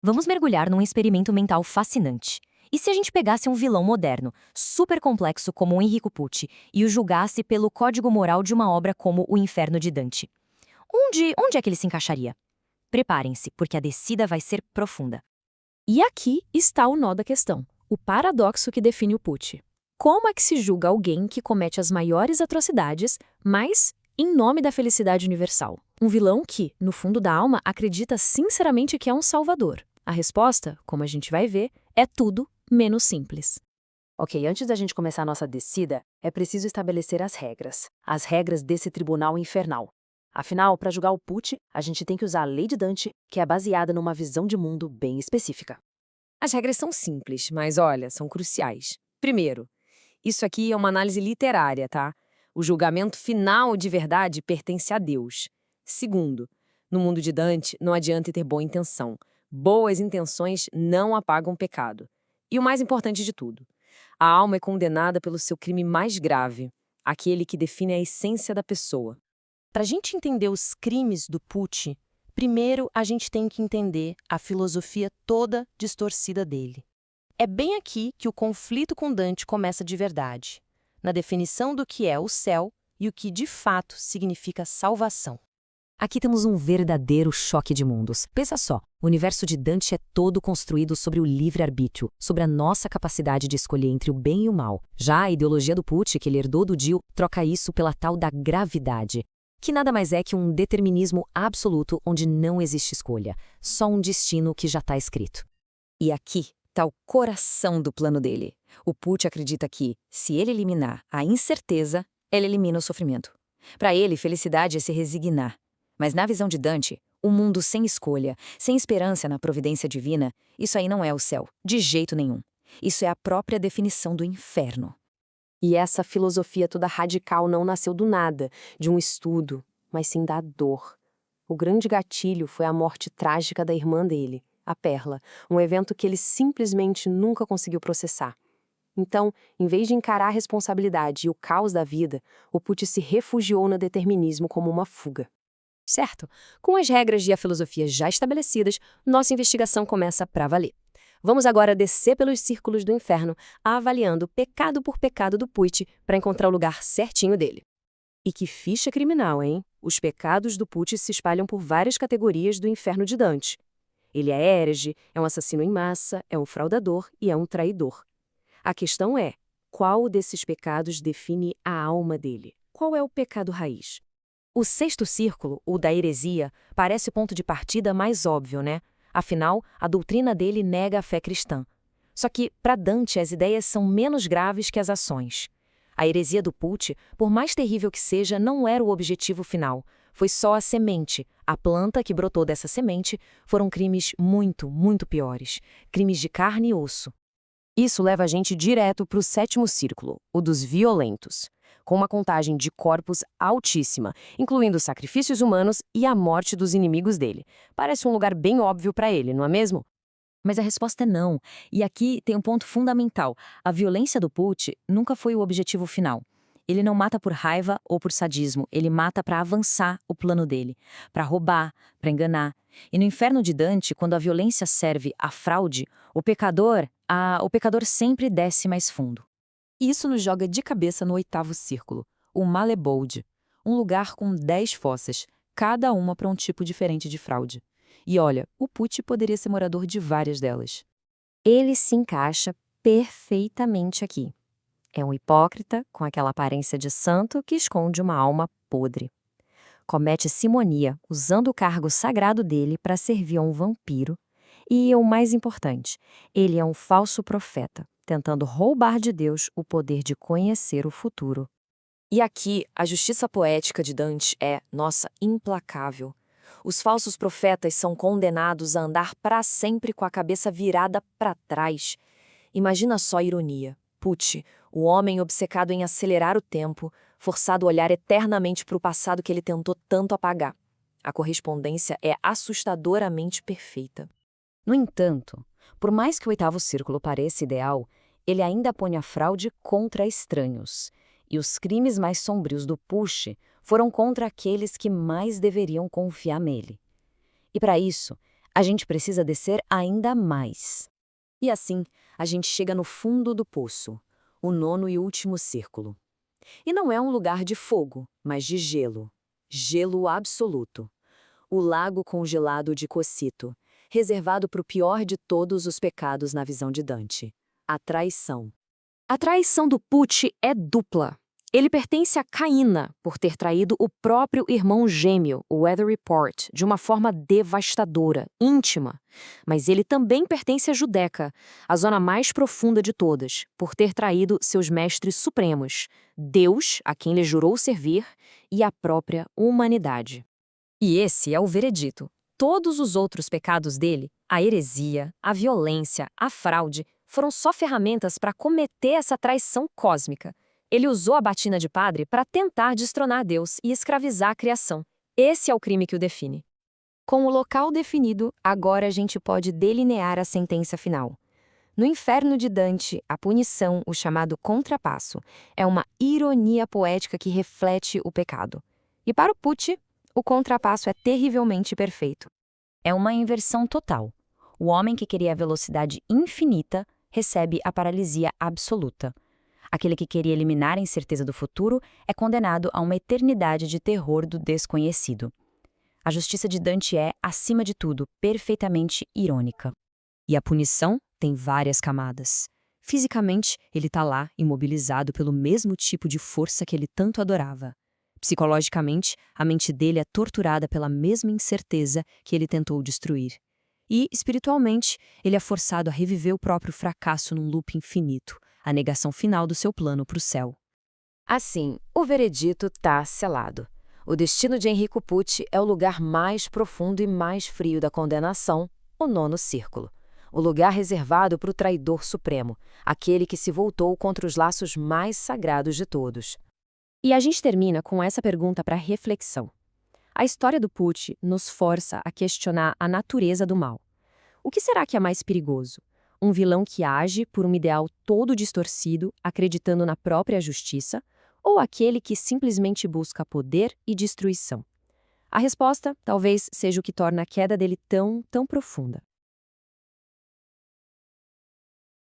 Vamos mergulhar num experimento mental fascinante. E se a gente pegasse um vilão moderno, super complexo como o Enrico Pucci, e o julgasse pelo código moral de uma obra como O Inferno de Dante? Onde é que ele se encaixaria? Preparem-se, porque a descida vai ser profunda. E aqui está o nó da questão, o paradoxo que define o Pucci. Como é que se julga alguém que comete as maiores atrocidades, mas em nome da felicidade universal? Um vilão que, no fundo da alma, acredita sinceramente que é um salvador. A resposta, como a gente vai ver, é tudo menos simples. Ok, antes da gente começar a nossa descida, é preciso estabelecer as regras desse tribunal infernal. Afinal, para julgar o Pucci, a gente tem que usar a lei de Dante, que é baseada numa visão de mundo bem específica. As regras são simples, mas olha, são cruciais. Primeiro, isso aqui é uma análise literária, tá? O julgamento final de verdade pertence a Deus. Segundo, no mundo de Dante, não adianta ter boa intenção. Boas intenções não apagam pecado. E o mais importante de tudo, a alma é condenada pelo seu crime mais grave, aquele que define a essência da pessoa. Para a gente entender os crimes do Pucci, primeiro a gente tem que entender a filosofia toda distorcida dele. É bem aqui que o conflito com Dante começa de verdade, na definição do que é o céu e o que de fato significa salvação. Aqui temos um verdadeiro choque de mundos. Pensa só, o universo de Dante é todo construído sobre o livre-arbítrio, sobre a nossa capacidade de escolher entre o bem e o mal. Já a ideologia do Pucci, que ele herdou do Dio, troca isso pela tal da gravidade, que nada mais é que um determinismo absoluto onde não existe escolha, só um destino que já está escrito. E aqui está o coração do plano dele. O Pucci acredita que, se ele eliminar a incerteza, ele elimina o sofrimento. Para ele, felicidade é se resignar. Mas na visão de Dante, um mundo sem escolha, sem esperança na providência divina, isso aí não é o céu, de jeito nenhum. Isso é a própria definição do inferno. E essa filosofia toda radical não nasceu do nada, de um estudo, mas sim da dor. O grande gatilho foi a morte trágica da irmã dele, a Perla, um evento que ele simplesmente nunca conseguiu processar. Então, em vez de encarar a responsabilidade e o caos da vida, o Pucci se refugiou no determinismo como uma fuga. Certo? Com as regras e a filosofia já estabelecidas, nossa investigação começa para valer. Vamos agora descer pelos círculos do inferno, avaliando pecado por pecado do Pucci para encontrar o lugar certinho dele. E que ficha criminal, hein? Os pecados do Pucci se espalham por várias categorias do inferno de Dante. Ele é herege, é um assassino em massa, é um fraudador e é um traidor. A questão é, qual desses pecados define a alma dele? Qual é o pecado raiz? O sexto círculo, o da heresia, parece o ponto de partida mais óbvio, né? Afinal, a doutrina dele nega a fé cristã. Só que, para Dante, as ideias são menos graves que as ações. A heresia do Pucci, por mais terrível que seja, não era o objetivo final. Foi só a semente, a planta que brotou dessa semente, foram crimes muito, muito piores. Crimes de carne e osso. Isso leva a gente direto para o sétimo círculo, o dos violentos, com uma contagem de corpos altíssima, incluindo sacrifícios humanos e a morte dos inimigos dele. Parece um lugar bem óbvio para ele, não é mesmo? Mas a resposta é não. E aqui tem um ponto fundamental. A violência do Pucci nunca foi o objetivo final. Ele não mata por raiva ou por sadismo, ele mata para avançar o plano dele, para roubar, para enganar. E no inferno de Dante, quando a violência serve à fraude, o pecador sempre desce mais fundo. Isso nos joga de cabeça no oitavo círculo, o Malebolde, um lugar com 10 fossas, cada uma para um tipo diferente de fraude. E olha, o Pucci poderia ser morador de várias delas. Ele se encaixa perfeitamente aqui. É um hipócrita com aquela aparência de santo que esconde uma alma podre. Comete simonia, usando o cargo sagrado dele para servir a um vampiro. E o mais importante, ele é um falso profeta, tentando roubar de Deus o poder de conhecer o futuro. E aqui, a justiça poética de Dante é, nossa, implacável. Os falsos profetas são condenados a andar para sempre com a cabeça virada para trás. Imagina só a ironia. Pucci, o homem obcecado em acelerar o tempo, forçado a olhar eternamente para o passado que ele tentou tanto apagar. A correspondência é assustadoramente perfeita. No entanto, por mais que o oitavo círculo pareça ideal, ele ainda põe a fraude contra estranhos. E os crimes mais sombrios do Pucci foram contra aqueles que mais deveriam confiar nele. E para isso, A gente precisa descer ainda mais. E assim, a gente chega no fundo do poço, o nono e último círculo. E não é um lugar de fogo, mas de gelo. Gelo absoluto. O lago congelado de Cocyto, reservado para o pior de todos os pecados na visão de Dante: a traição. A traição do Pucci é dupla. Ele pertence a Caína, por ter traído o próprio irmão gêmeo, o Weather Report, de uma forma devastadora, íntima. Mas ele também pertence a Judeca, a zona mais profunda de todas, por ter traído seus mestres supremos, Deus, a quem ele jurou servir, e a própria humanidade. E esse é o veredito. Todos os outros pecados dele, a heresia, a violência, a fraude, foram só ferramentas para cometer essa traição cósmica. Ele usou a batina de padre para tentar destronar Deus e escravizar a criação. Esse é o crime que o define. Com o local definido, agora a gente pode delinear a sentença final. No inferno de Dante, a punição, o chamado contrapasso, é uma ironia poética que reflete o pecado. E para o Pucci, o contrapasso é terrivelmente perfeito. É uma inversão total. O homem que queria a velocidade infinita recebe a paralisia absoluta. Aquele que queria eliminar a incerteza do futuro é condenado a uma eternidade de terror do desconhecido. A justiça de Dante é, acima de tudo, perfeitamente irônica. E a punição tem várias camadas. Fisicamente, ele está lá, imobilizado pelo mesmo tipo de força que ele tanto adorava. Psicologicamente, a mente dele é torturada pela mesma incerteza que ele tentou destruir. E, espiritualmente, ele é forçado a reviver o próprio fracasso num loop infinito, a negação final do seu plano para o céu. Assim, o veredito está selado. O destino de Enrico Pucci é o lugar mais profundo e mais frio da condenação, o nono círculo. O lugar reservado para o traidor supremo, aquele que se voltou contra os laços mais sagrados de todos. E a gente termina com essa pergunta para reflexão. A história do Pucci nos força a questionar a natureza do mal. O que será que é mais perigoso? Um vilão que age por um ideal todo distorcido, acreditando na própria justiça, ou aquele que simplesmente busca poder e destruição? A resposta talvez seja o que torna a queda dele tão profunda.